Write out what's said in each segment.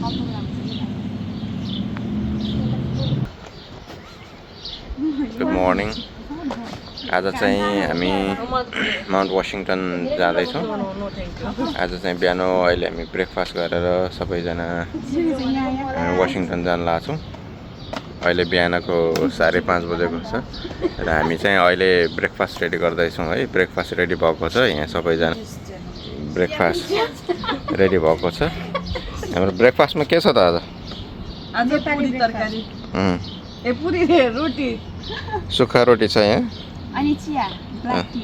Good morning. आज चाहिँ हामी माउन्ट वाशिङटन जाँदैछौँ। आज चाहिँ बिहान अहिले हामी ब्रेकफास्ट गरेर सबैजना वाशिङटन जान लाग्छौँ। अहिले बिहानको 5:30 बजेको छ र हामी चाहिँ अहिले ब्रेकफास्ट रेडी गर्दैछौँ है। ब्रेकफास्ट रेडी भएको छ, यहाँ सबैजना ब्रेकफास्ट रेडी भएको छ। हाम्रो ब्रेकफास्टमा के छ त आज? आज पुरी तरकारी। पुरी रोटी। सुक्खा रोटी छ यहाँ। अनि चिया, ब्ल्याक टी।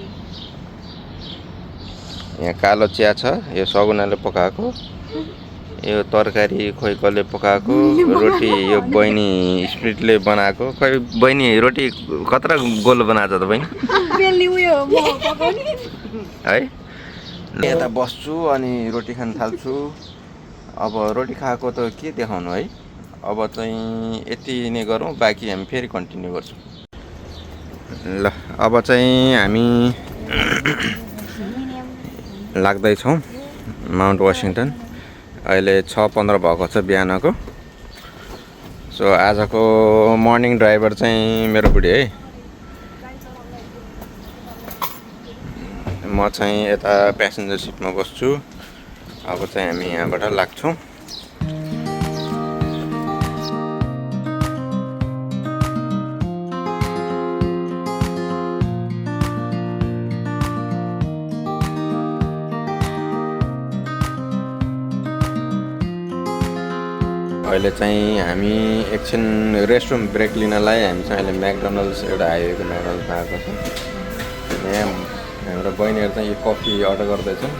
यहाँ कालो चिया छ, यो सगुनाले पकाएको। यो तरकारी खोइ कसले पकाएको, रोटी यो बहिनी स्पिरिटले बनाएको। खोइ बहिनी रोटी कत्रा गोलो बनाएको त बहिनी? बेलनी उयो म पकाउने है। यता बस्छु अनि रोटी खान थाल्छु। अब रोटी खाएको त के देखाउनु है। अब चाहिँ यति नै गरौँ, बाँकी हामी फेरि कन्टिन्यू गर्छौँ। ल अब चाहिँ हामी लाग्दैछौँ माउन्ट वाशिङटन। अहिले 6:15 भएको छ बिहानको। सो आजको मर्निङ ड्राइभर चाहिँ मेरो बुढी है। म चाहिँ यता प्यासेन्जर सिटमा बस्छु। अब चाहिँ हामी यहाँबाट लाग्छौँ। अहिले चाहिँ हामी एकछिन रेस्टरुम ब्रेक लिनलाई हामी चाहिँ अहिले म्याकडोनल्ड्स एउटा हाइवेको म्याकडोनल्ड्समा आएको छ। यहाँ हाम्रो बहिनीहरू चाहिँ यो कफी अर्डर गर्दैछन्।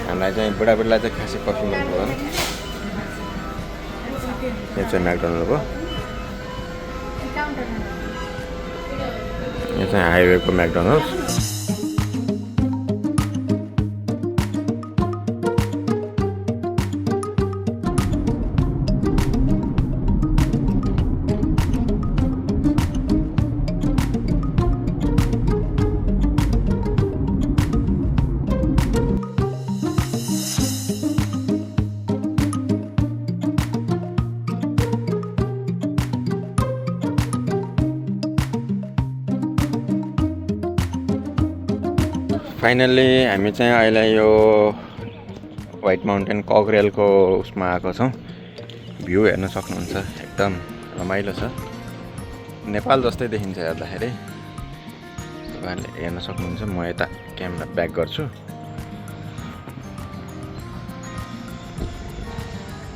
हामीलाई चाहिँ बुढाबुढीलाई चाहिँ खासै कफी मन पर्दैन। यो चाहिँ म्याकडोनल्ड हो। यो चाहिँ हाइवेको म्याकडोनल्ड्स। फाइनल्ली हामी चाहिँ अहिले यो व्हाइट माउन्टेन कग्रेलको उसमा आएको छौँ। भ्यू हेर्न सक्नुहुन्छ, एकदम रमाइलो छ। नेपाल जस्तै देखिन्छ हेर्दाखेरि। तपाईँहरूले हेर्न सक्नुहुन्छ। म यता क्यामेरा ब्याक गर्छु।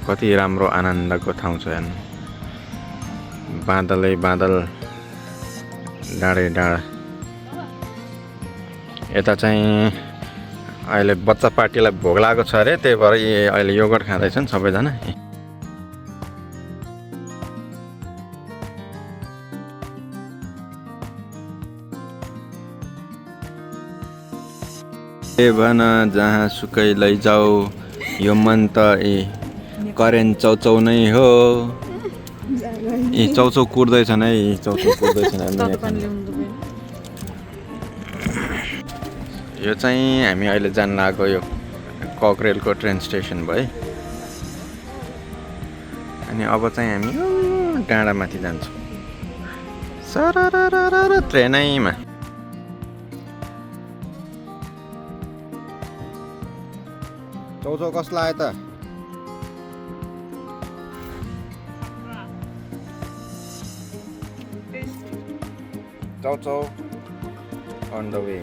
कति राम्रो आनन्दको ठाउँ छ हेर्नु। बादलै बादल, डाँडै डाँडा। यता चाहिँ अहिले बच्चा पार्टीलाई भोग लागेको छ अरे, त्यही भएर अहिले योगर्ट खाँदैछन् सबैजना। ए भन जहाँ सुकै लैजाऊ, यो मन त करेन्ट चौचौ नै हो। चौचौ कुर्दैछन् है, चौचौ कुर्दैछन्। यो चाहिँ हामी अहिले जान लागेको यो कग्रेलको ट्रेन स्टेसन भयो। अनि अब चाहिँ हामी डाँडामाथि जान्छौँ सररररर ट्रेनैमा। चौचौ कस्तो लाग्यो त? चौचौ अन द वे।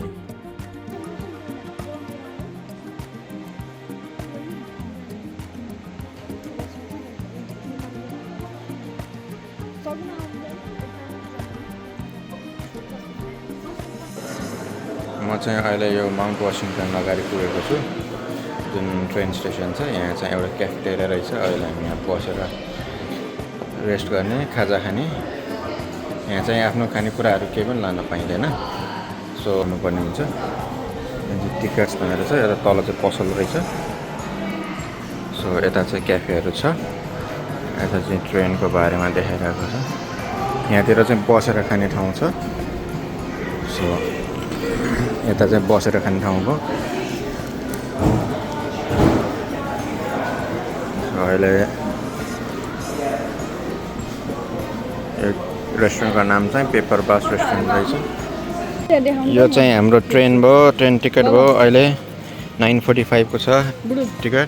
म चाहिँ अहिले यो माउन्ट वाशिङटन अगाडि पुगेको छु, जुन ट्रेन स्टेसन छ। यहाँ चाहिँ एउटा क्याफेटेरिया रहेछ। अहिले हामी यहाँ बसेर रेस्ट गर्ने, खाजा खाने। यहाँ चाहिँ आफ्नो खानेकुराहरू केही पनि लान पाइँदैन, सो गर्नुपर्ने हुन्छ। यहाँ चाहिँ टिकट्स भनेर छ। यता तल चाहिँ पसल रहेछ। सो यता चाहिँ क्याफेहरू छ। यता चाहिँ ट्रेनको बारेमा देखाइरहेको छ। यहाँतिर चाहिँ बसेर खाने ठाउँ छ। सो यता चाहिँ बसेर खाने ठाउँ हो। अहिले रेस्टुरेन्टको नाम चाहिँ पेपर बस रेस्टुरेन्ट रहेछ। यो चाहिँ हाम्रो ट्रेन भयो, ट्रेन टिकट भयो। अहिले 9:45 को छ टिकट।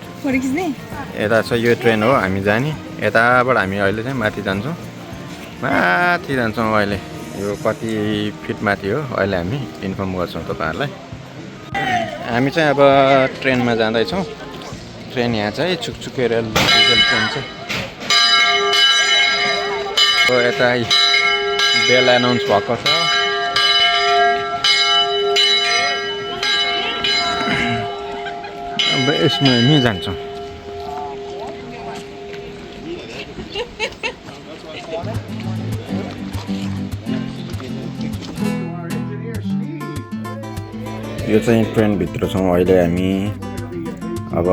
यता छ यो ट्रेन हो हामी जाने। यताबाट हामी अहिले चाहिँ माथि जान्छौँ अहिले। यो कति फिट माथि हो अहिले हामी इन्फर्म गर्छौँ तपाईँहरूलाई। हामी चाहिँ अब ट्रेनमा जाँदैछौँ। ट्रेन यहाँ चाहिँ छुकछुके रेल डिजल ट्रेन छ। यता बेल एनाउन्स भएको छ। अब यसमा हामी जान्छौँ। यो चाहिँ ट्रेनभित्र छौँ अहिले हामी। अब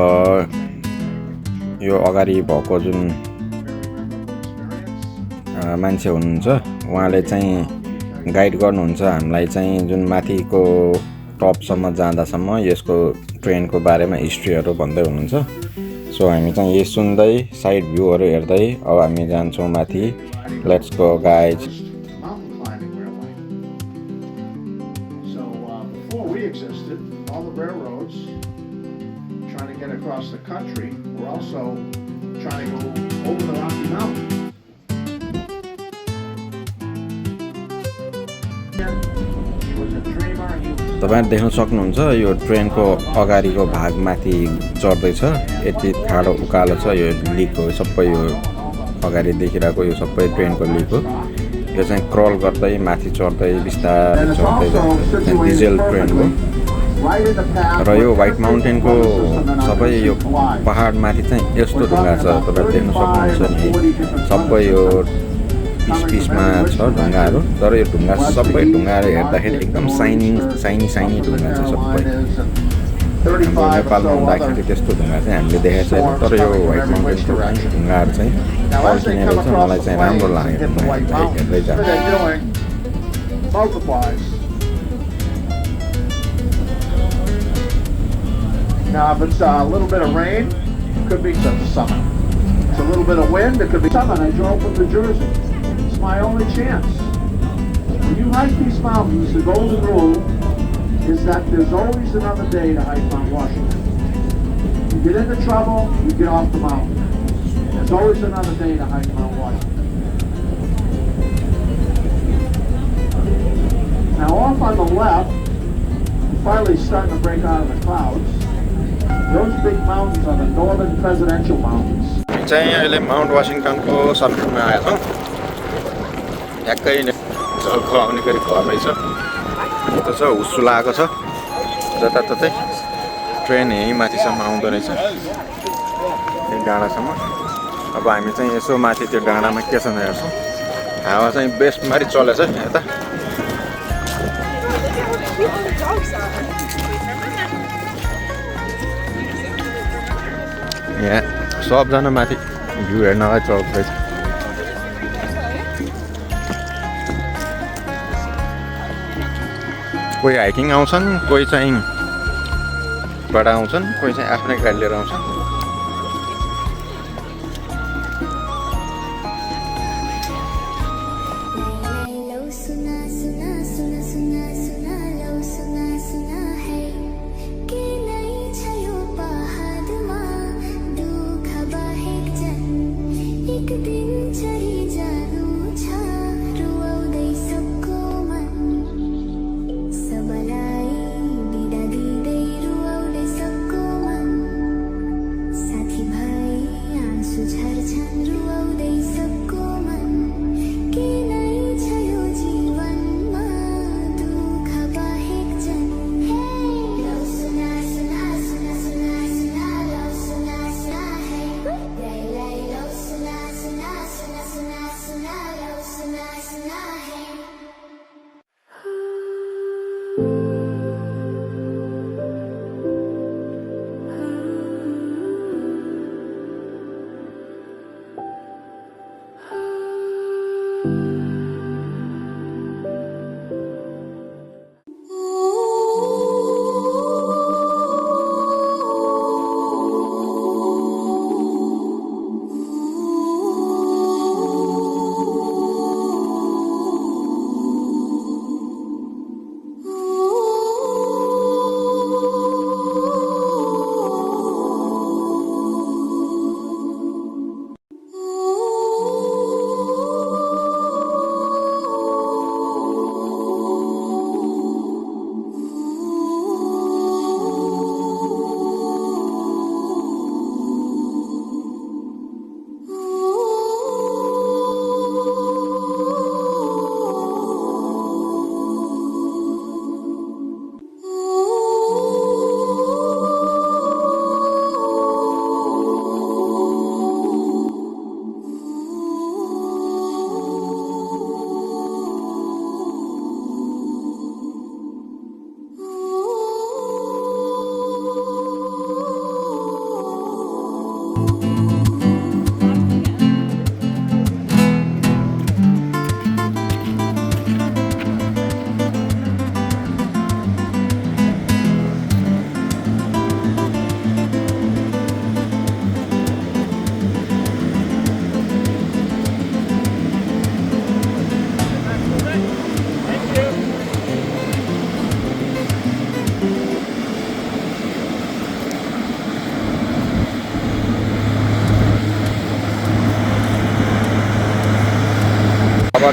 यो अगाडि भएको जुन मान्छे हुनुहुन्छ उहाँले चाहिँ गाइड गर्नुहुन्छ हामीलाई चाहिँ जुन माथिको टपसम्म जाँदासम्म यसको ट्रेनको बारेमा हिस्ट्रीहरू भन्दै हुनुहुन्छ। सो हामी चाहिँ यही सुन्दै साइड भ्यूहरू हेर्दै अब हामी जान्छौँ माथि। Let's go guys. Across the country, we're also trying to go over the Rocky Mountains. तपाईहरु देख्न सक्नुहुन्छ यो ट्रेनको अगाडिको भाग माथि चढ्दैछ। यति ठाडो उकालो छ। यो लिक हो सबै। यो अगाडि देखिरहेको यो सबै ट्रेनको लिक हो। यो चाहिँ क्रल गर्दै माथि चढ्दै बिस्तारै चढ्दै जान्छ। डिजेल ट्रेन हो। र यो व्हाइट माउन्टेनको सबै यो पहाड माथि चाहिँ यस्तो ढुङ्गा छ तपाईहरु देख्न सक्नुहुन्छ नि। सबै यो पिसमा छ ढुङ्गाहरू। तर यो ढुङ्गा सबै ढुङ्गाहरू हेर्दाखेरि एकदम साइनी ढुङ्गा छ सबै। हाम्रो नेपालमा हुँदाखेरि त्यस्तो ढुङ्गा चाहिँ हामीले देखेको छैन। तर यो व्हाइट माउन्टेनको ढुङ्गाहरू चाहिँ अल्टिने रहेछ। मलाई चाहिँ राम्रो लाग्यो हेर्दै जाँदा। Now, if it's a little bit of rain, it could be some summer. It's a little bit of wind, it could be summer. I drove from New Jersey. It's my only chance. When you hike these mountains, the golden rule is that there's always another day to hike Mount Washington. You get into trouble, you get off the mountain. There's always another day to hike Mount Washington. Now, off on the left, finally starting to break out of the clouds. Those big mountains are the northern presidential mountains. चाहिँ अहिले Mount वाशिङटनको सर्किटमा आएको छौँ। ठ्याक्कै झल्को आउने गरी घर रहेछ। त्यो छ हुस्सु लागेको छ जताततै। ट्रेन यहीँ माथिसम्म आउँदो रहेछ त्यो डाँडासम्म। अब हामी चाहिँ यसो माथि त्यो डाँडामा के छ हेर्छौँ। हावा चाहिँ बेस्टमारी चलेछ यता। यहाँ सबजना माथि भ्यू हेर्नलाई चढ्दैछ। कोही हाइकिङ आउँछन्, कोही चाहिँ बाट आउँछन्, कोही चाहिँ आफ्नै गाडी लिएर आउँछन्।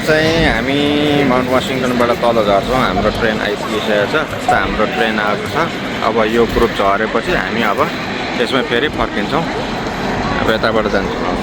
चाहिँ हामी माउन्ट वासिङटनबाट तल झर्छौँ हाम्रो ट्रेन आइपुगिसकेको छ हाम्रो ट्रेन आएको छ अब यो ग्रुप झरेपछि हामी अब त्यसमा फेरि फर्किन्छौँ अब यताबाट जान्छौँ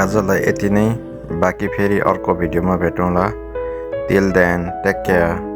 आजलाई यति नै बाँकी फेरि अर्को भिडियोमा भेटौँला टिल देन टेक केयर